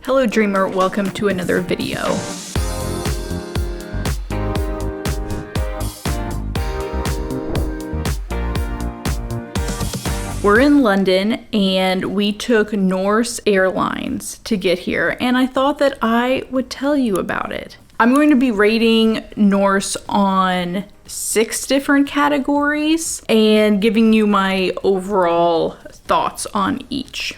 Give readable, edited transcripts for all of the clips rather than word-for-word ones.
Hello Dreamer, welcome to another video. We're in London and we took Norse Airlines to get here, and I thought that I would tell you about it. I'm going to be rating Norse on 6 different categories and giving you my overall thoughts on each.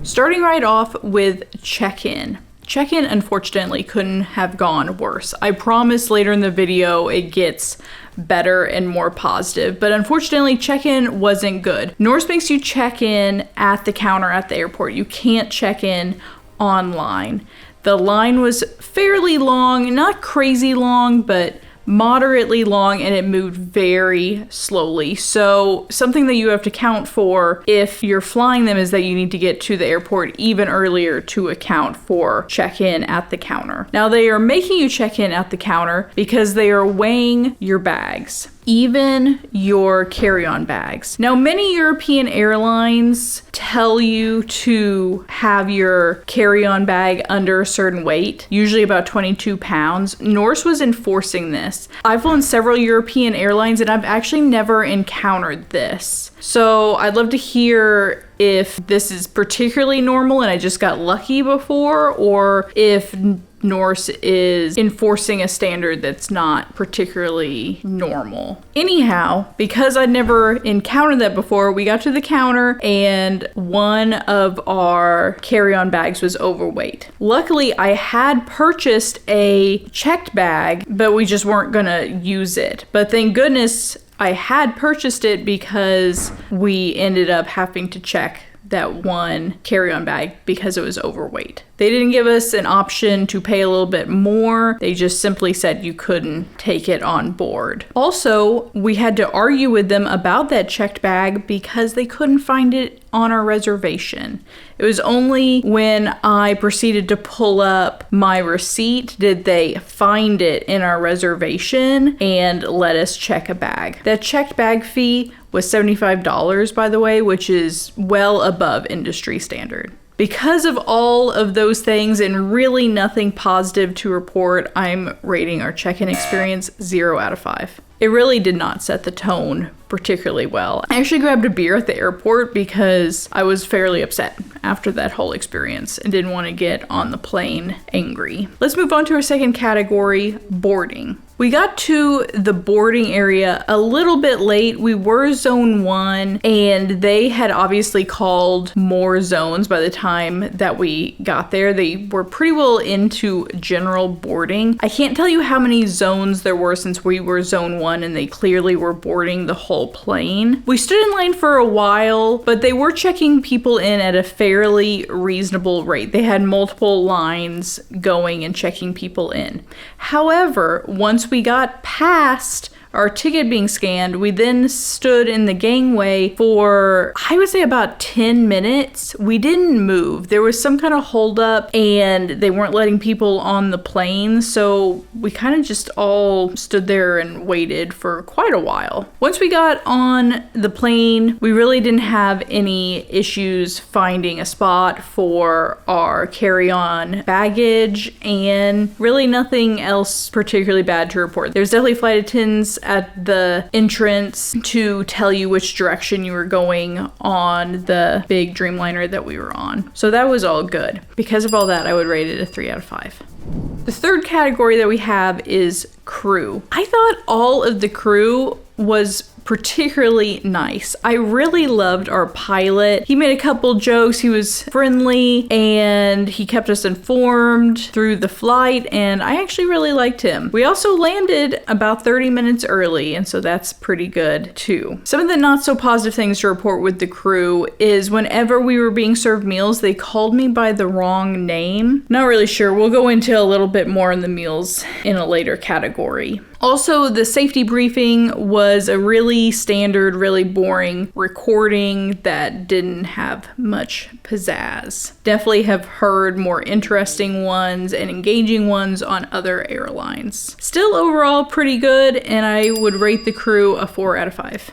Starting right off with check-in. Check-in unfortunately couldn't have gone worse. I promise later in the video it gets better and more positive, but unfortunately check-in wasn't good. Norse makes you check in at the counter at the airport. You can't check in online. The line was fairly long, not crazy long, but moderately long, and it moved very slowly. So something that you have to count for if you're flying them is that you need to get to the airport even earlier to account for check-in at the counter. Now they are making you check in at the counter because they are weighing your bags, even your carry-on bags. Now, many European airlines tell you to have your carry-on bag under a certain weight, usually about 22 pounds. Norse was enforcing this. I've flown several European airlines and I've actually never encountered this. So I'd love to hear if this is particularly normal and I just got lucky before, or if Norse is enforcing a standard that's not particularly normal. Anyhow, because I'd never encountered that before, we got to the counter and one of our carry-on bags was overweight. Luckily, I had purchased a checked bag, but we just weren't gonna use it. But thank goodness I had purchased it because we ended up having to check that one carry-on bag because it was overweight. They didn't give us an option to pay a little bit more. They just simply said you couldn't take it on board. Also, we had to argue with them about that checked bag because they couldn't find it on our reservation. It was only when I proceeded to pull up my receipt did they find it in our reservation and let us check a bag. That checked bag fee was $75, by the way, which is well above industry standard. Because of all of those things and really nothing positive to report, I'm rating our check-in experience 0 out of 5. It really did not set the tone particularly well. I actually grabbed a beer at the airport because I was fairly upset after that whole experience and didn't want to get on the plane angry. Let's move on to our second category, boarding. We got to the boarding area a little bit late. We were zone 1 and they had obviously called more zones by the time that we got there. They were pretty well into general boarding. I can't tell you how many zones there were since we were zone 1 and they clearly were boarding the whole plane. We stood in line for a while, but they were checking people in at a fairly reasonable rate. They had multiple lines going and checking people in. However, once we got past our ticket being scanned, we then stood in the gangway for, I would say, about 10 minutes. We didn't move. There was some kind of holdup and they weren't letting people on the plane, so we kind of just all stood there and waited for quite a while. Once we got on the plane, we really didn't have any issues finding a spot for our carry-on baggage, and really nothing else particularly bad to report. There's definitely flight attendants at the entrance to tell you which direction you were going on the big Dreamliner that we were on. So that was all good. Because of all that, I would rate it a 3 out of 5. The third category that we have is crew. I thought all of the crew was particularly nice. I really loved our pilot. He made a couple jokes. He was friendly and he kept us informed through the flight, and I actually really liked him. We also landed about 30 minutes early, and so that's pretty good too. Some of the not so positive things to report with the crew is whenever we were being served meals, they called me by the wrong name. Not really sure. We'll go into a little bit more on the meals in a later category. Also, the safety briefing was a really standard, really boring recording that didn't have much pizzazz. Definitely have heard more interesting ones and engaging ones on other airlines. Still overall pretty good, and I would rate the crew a 4 out of 5.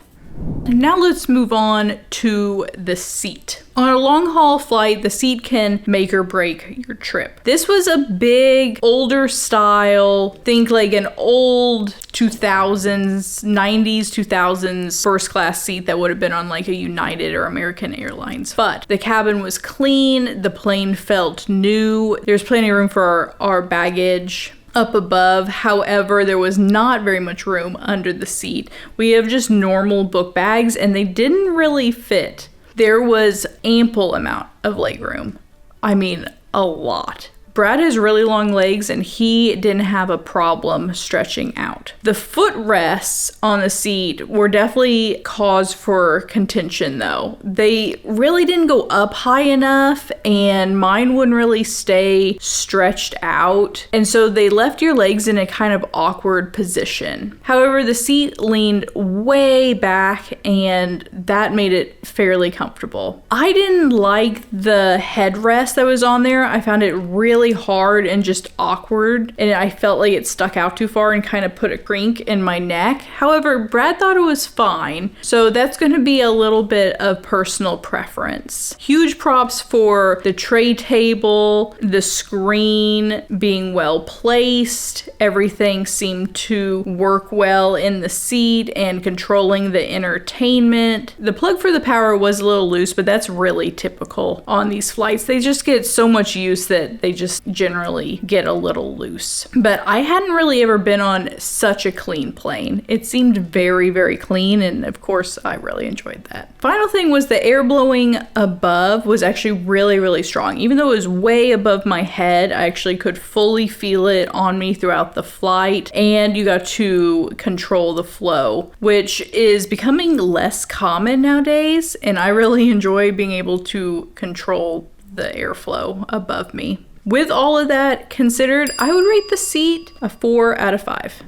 Now let's move on to the seat. On a long haul flight, the seat can make or break your trip. This was a big, older style, think like an old 2000s, 90s, 2000s first class seat that would have been on like a United or American Airlines. But the cabin was clean, the plane felt new, there's plenty of room for our baggage up above. However, there was not very much room under the seat. We have just normal book bags and they didn't really fit. There was ample amount of legroom. I mean, a lot. Brad has really long legs and he didn't have a problem stretching out. The footrests on the seat were definitely cause for contention though. They really didn't go up high enough and mine wouldn't really stay stretched out. And so they left your legs in a kind of awkward position. However, the seat leaned way back and that made it fairly comfortable. I didn't like the headrest that was on there. I found it really hard and just awkward, and I felt like it stuck out too far and kind of put a crink in my neck. However, Brad thought it was fine, so that's going to be a little bit of personal preference. Huge props for the tray table, the screen being well placed. Everything seemed to work well in the seat and controlling the entertainment. The plug for the power was a little loose, but that's really typical on these flights. They just get so much use that they just generally get a little loose. But I hadn't really ever been on such a clean plane. It seemed very, very clean, and of course I really enjoyed that. Final thing was the air blowing above was actually really, really strong. Even though it was way above my head, I actually could fully feel it on me throughout the flight, and you got to control the flow, which is becoming less common nowadays, and I really enjoy being able to control the airflow above me. With all of that considered, I would rate the seat a 4 out of 5.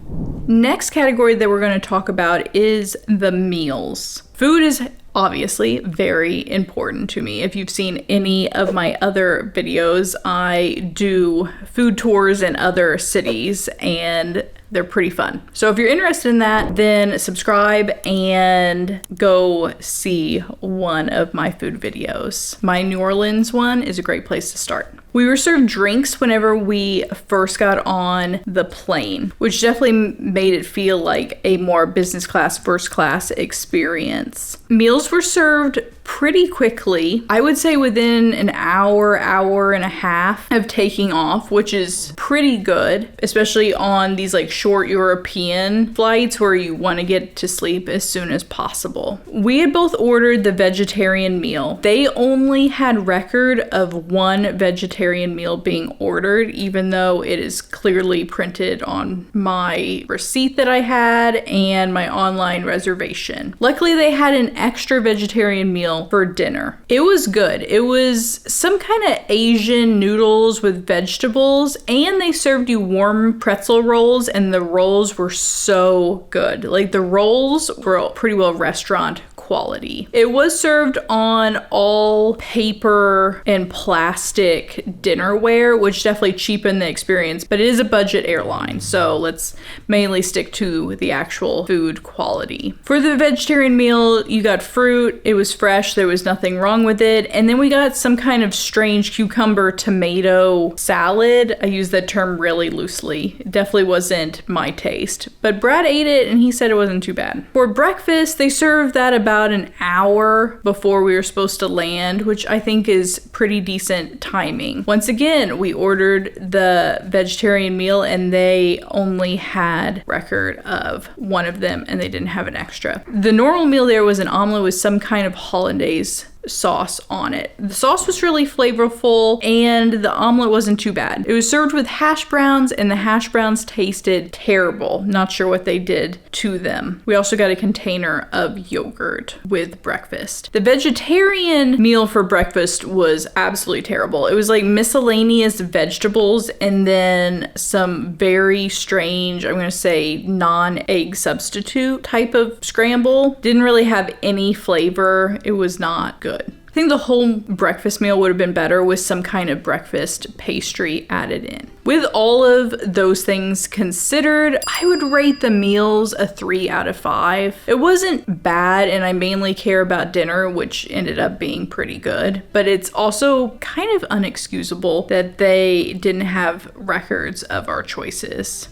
Next category that we're going to talk about is the meals. Food is obviously very important to me. If you've seen any of my other videos, I do food tours in other cities and they're pretty fun. So if you're interested in that, then subscribe and go see one of my food videos. My New Orleans one is a great place to start. We were served drinks whenever we first got on the plane, which definitely made it feel like a more business class, first class experience. Meals were served pretty quickly. I would say within an hour, hour and a half of taking off, which is pretty good, especially on these like short European flights where you want to get to sleep as soon as possible. We had both ordered the vegetarian meal. They only had record of one vegetarian meal being ordered, even though it is clearly printed on my receipt that I had and my online reservation. Luckily, they had an extra vegetarian meal for dinner. It was good. It was some kind of Asian noodles with vegetables, and they served you warm pretzel rolls, and the rolls were so good. Like the rolls were pretty well restaurant quality. It was served on all paper and plastic dinnerware, which definitely cheapened the experience, but it is a budget airline, so let's mainly stick to the actual food quality. For the vegetarian meal, you got fruit. It was fresh. There was nothing wrong with it. And then we got some kind of strange cucumber tomato salad. I use that term really loosely. It definitely wasn't my taste, but Brad ate it and he said it wasn't too bad. For breakfast, they served that about an hour before we were supposed to land, which I think is pretty decent timing. Once again, we ordered the vegetarian meal and they only had record of one of them and they didn't have an extra. The normal meal there was an omelet with some kind of hollandaise sauce on it. The sauce was really flavorful and the omelet wasn't too bad. It was served with hash browns and the hash browns tasted terrible. Not sure what they did to them. We also got a container of yogurt with breakfast. The vegetarian meal for breakfast was absolutely terrible. It was like miscellaneous vegetables and then some very strange, I'm going to say non-egg substitute type of scramble. Didn't really have any flavor. It was not good. I think the whole breakfast meal would have been better with some kind of breakfast pastry added in. With all of those things considered, I would rate the meals a 3 out of 5. It wasn't bad, and I mainly care about dinner, which ended up being pretty good, but it's also kind of unexcusable that they didn't have records of our choices.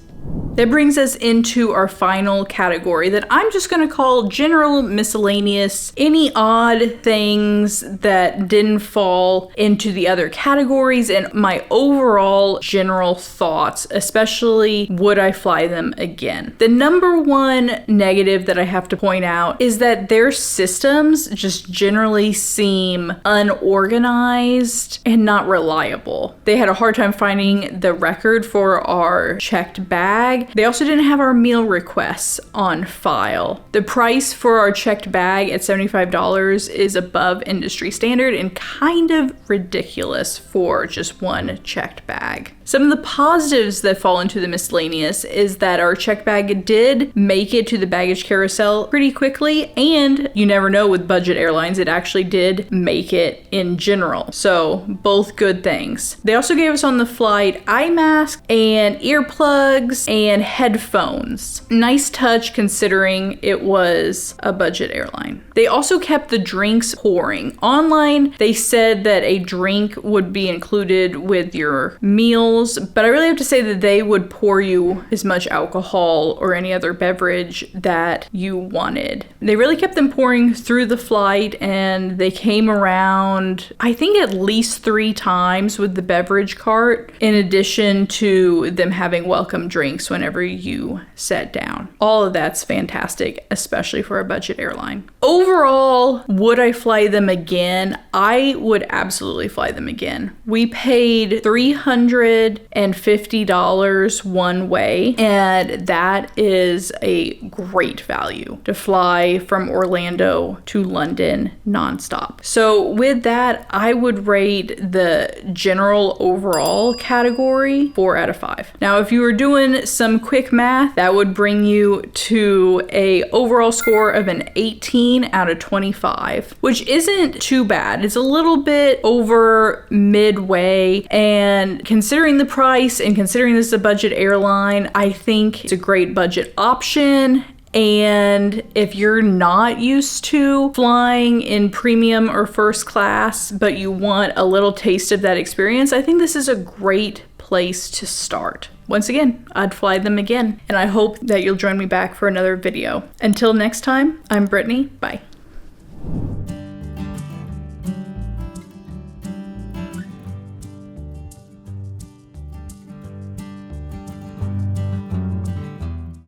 That brings us into our final category that I'm just going to call general miscellaneous. Any odd things that didn't fall into the other categories, and my overall general thoughts, especially would I fly them again. The number one negative that I have to point out is that their systems just generally seem unorganized and not reliable. They had a hard time finding the record for our checked bag. They also didn't have our meal requests on file. The price for our checked bag at $75 is above industry standard and kind of ridiculous for just one checked bag. Some of the positives that fall into the miscellaneous is that our checked bag did make it to the baggage carousel pretty quickly, and you never know with budget airlines, it actually did make it in general. So both good things. They also gave us on the flight eye masks and earplugs and headphones. Nice touch considering it was a budget airline. They also kept the drinks pouring. Online, they said that a drink would be included with your meals, but I really have to say that they would pour you as much alcohol or any other beverage that you wanted. They really kept them pouring through the flight, and they came around, I think, at least 3 times with the beverage cart, in addition to them having welcome drinks whenever you sat down. All of that's fantastic, especially for a budget airline. Overall, would I fly them again? I would absolutely fly them again. We paid $350 one way, and that is a great value to fly from Orlando to London nonstop. So with that, I would rate the general overall category 4 out of 5. Now, if you were doing some quick math, that would bring you to a overall score of an 18 out of 25, which isn't too bad. It's a little bit over midway, and considering the price and considering this is a budget airline, I think it's a great budget option. And if you're not used to flying in premium or first class, but you want a little taste of that experience, I think this is a great place to start. Once again, I'd fly them again, and I hope that you'll join me back for another video. Until next time, I'm Brittany. Bye.